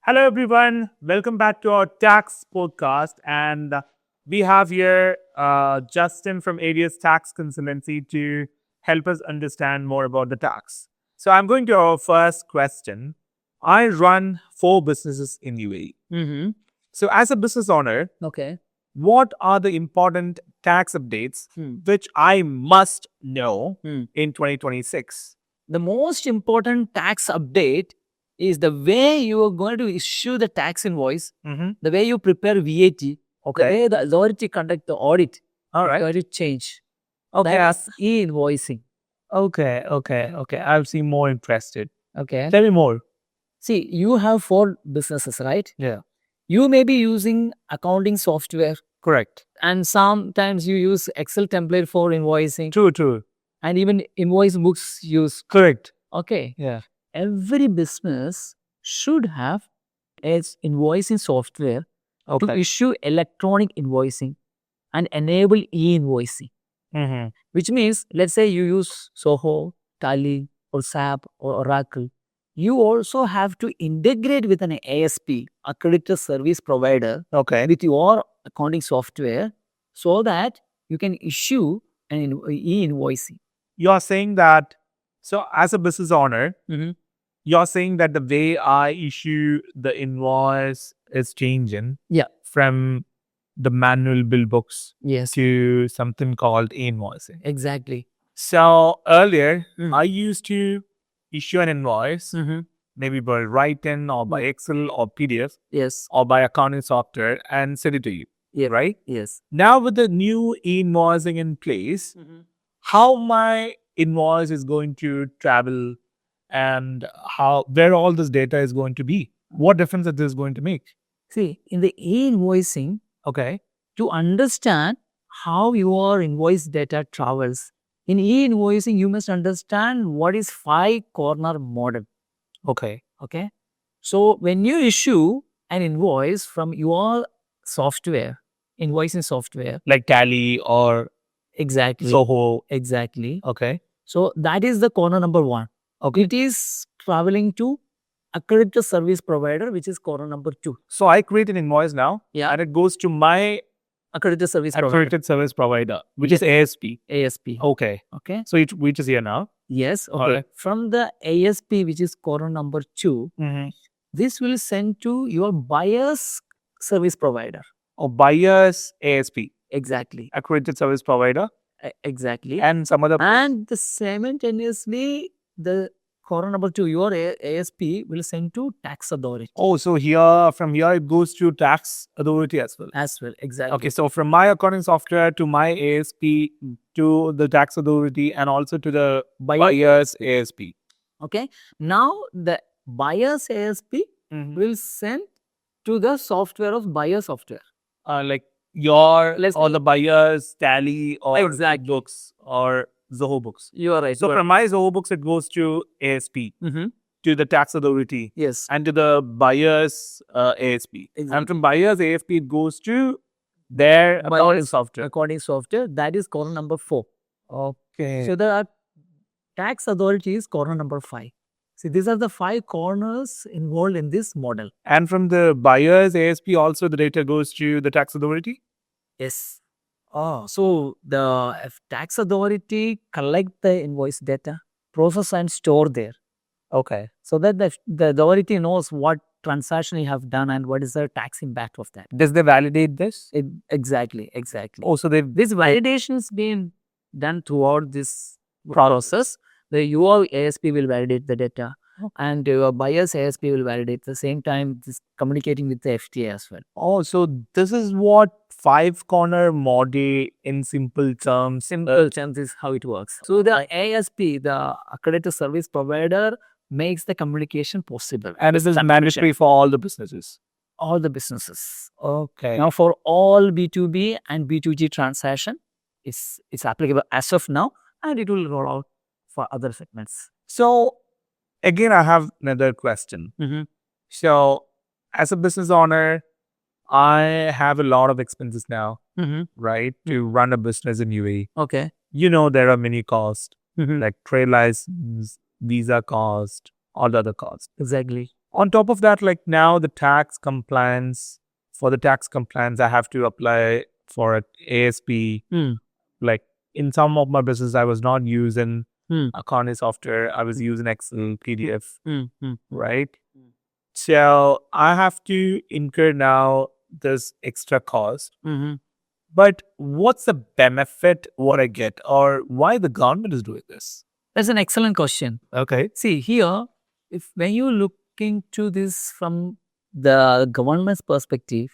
Hello, everyone. Welcome back to our tax podcast. And we have here Justin from Arius Tax Consultancy to help us understand more about the tax. So, I'm going to our first question. I run 4 businesses in UAE. Mm-hmm. So, as a business owner, Okay. what are the important tax updates which I must know in 2026? The most important tax update is the way you are going to issue the tax invoice, the way you prepare VAT, the Okay. way the authority conduct the audit. All It's right. going to change. Okay. That's e-invoicing. Okay. I'll see more interested. Okay. Tell me more. See, you have 4 businesses, right? Yeah. You may be using accounting software, Correct. and sometimes you use Excel template for invoicing, True. and even invoice books use. Correct. Okay. Yeah. Every business should have its invoicing software to Okay. issue electronic invoicing and enable e-invoicing, Mm-hmm. which means, let's say you use Soho, Tally, or SAP, or Oracle. You also have to integrate with an ASP, accredited service provider, Okay. with your accounting software so that you can issue an e-invoicing. You're saying that, so as a business owner, Mhm. you're saying that the way I issue the invoice is changing Yeah. from the manual bill books Yes. to something called invoicing. Exactly. So earlier, Mm. I used to issue an invoice, Mhm. maybe by write-in or by Excel or PDF Yes. or by accounting software and send it to you, Yeah. right? Yes. Now with the new invoicing in place, how my invoice is going to travel and where all this data is going to be, what difference it is going to make. See, in the e-invoicing, Okay. to understand how your invoice data travels, in e-invoicing, you must understand what is 5 corner model. Okay. Okay. So when you issue an invoice from your software, invoicing software, Like Tally or exactly. Soho. Exactly. Okay. So that is the corner number 1. Okay. It is traveling to accredited service provider, which is corner number 2. So I create an invoice now. Yeah. And it goes to my Accredited service provider, accredited service provider, which is ASP. ASP. Okay. Okay. So it reaches here now. Yes. Okay. Alright. From the ASP, which is corner number 2, this will send to your buyer's service provider. Or buyer's ASP, Exactly. accredited service provider, Exactly. and some other. And simultaneously, the corner number 2, your ASP will send to tax authority Oh, so from here it goes to tax authority as well. as well. Exactly. Okay, so from my accounting software to my ASP to the tax authority and also to the buyer's ASP. Okay. Now the buyer's ASP will send to the software of buyer software. Like your Let's or the buyer's Tally or Exactly. books or Zoho books. You are right. So from my Zoho books, it goes to ASP, to the tax authority, Yes. and to the buyer's ASP. Exactly. And from buyer's ASP, it goes to their accounting software. Accounting software, that is corner number 4. Okay. So the tax authority is corner number 5. See, these are the 5 corners involved in this model. And from the buyer's ASP, also the data goes to the tax authority? Yes. So the tax authority collect the invoice data, process and store there. Okay. So that the authority knows what transaction you have done and what is the tax impact of that. Does they validate this? Exactly. Oh, so they This validation is being done throughout this process. Your ASP will validate the data, and your buyer's ASP will validate the same time communicating with the FTA as well. Oh, so this is what 5 corner model in simple terms. Simple terms is how it works. So the ASP, the accredited service provider, makes the communication possible. And this is mandatory for all the businesses. All the businesses. Okay. Now for all B2B and B2G transaction, it's applicable as of now, and it will roll out for other segments. So again, I have another question. So as a business owner, I have a lot of expenses now, right? To run a business in UAE. Okay. You know, there are many costs like trade license, visa cost, all the other costs. Exactly. On top of that, like now the tax compliance, for the tax compliance, I have to apply for an ASP. Like in some of my business, I was not using accounting software. I was using Excel, PDF, right? So I have to incur now this extra cost. But what's the benefit what I get, or why the government is doing this? That's an excellent question. Okay. See here, if when you look into this from the government's perspective,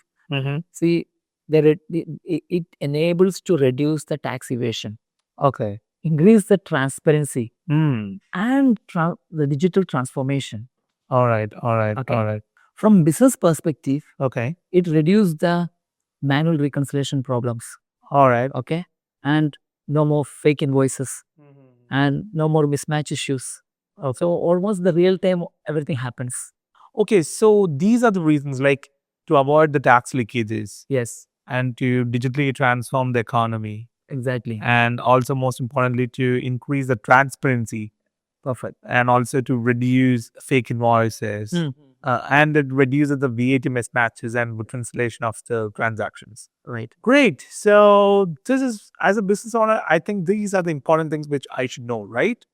see there it enables to reduce the tax evasion, Okay. increase the transparency, Hmm. and the digital transformation. All right. All right. Okay. All right. From business perspective, Okay. it reduced the manual reconciliation problems. All right. Okay, and no more fake invoices and no more mismatch issues. Okay. So almost the real time everything happens. Okay. So these are the reasons, like to avoid the tax leakages Yes, and to digitally transform the economy, exactly. and also most importantly to increase the transparency, Perfect. and also to reduce fake invoices. And it reduces the VAT mismatches and reconciliation of the transactions. Right. Great. So this is, as a business owner, I think these are the important things which I should know, right?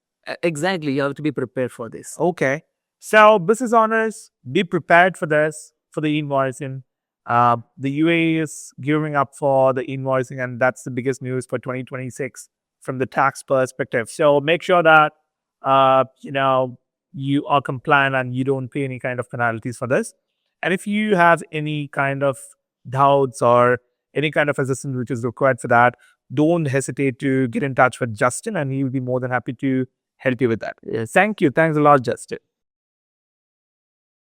Exactly. You have to be prepared for this. Okay. So business owners, be prepared for this, for the invoicing. The UAE is gearing up for the invoicing, and that's the biggest news for 2026 from the tax perspective. So make sure that you are compliant and you don't pay any kind of penalties for this. And if you have any kind of doubts or any kind of assistance which is required for that, don't hesitate to get in touch with Justin, and he will be more than happy to help you with that. Yes. Thank you. Thanks a lot, Justin.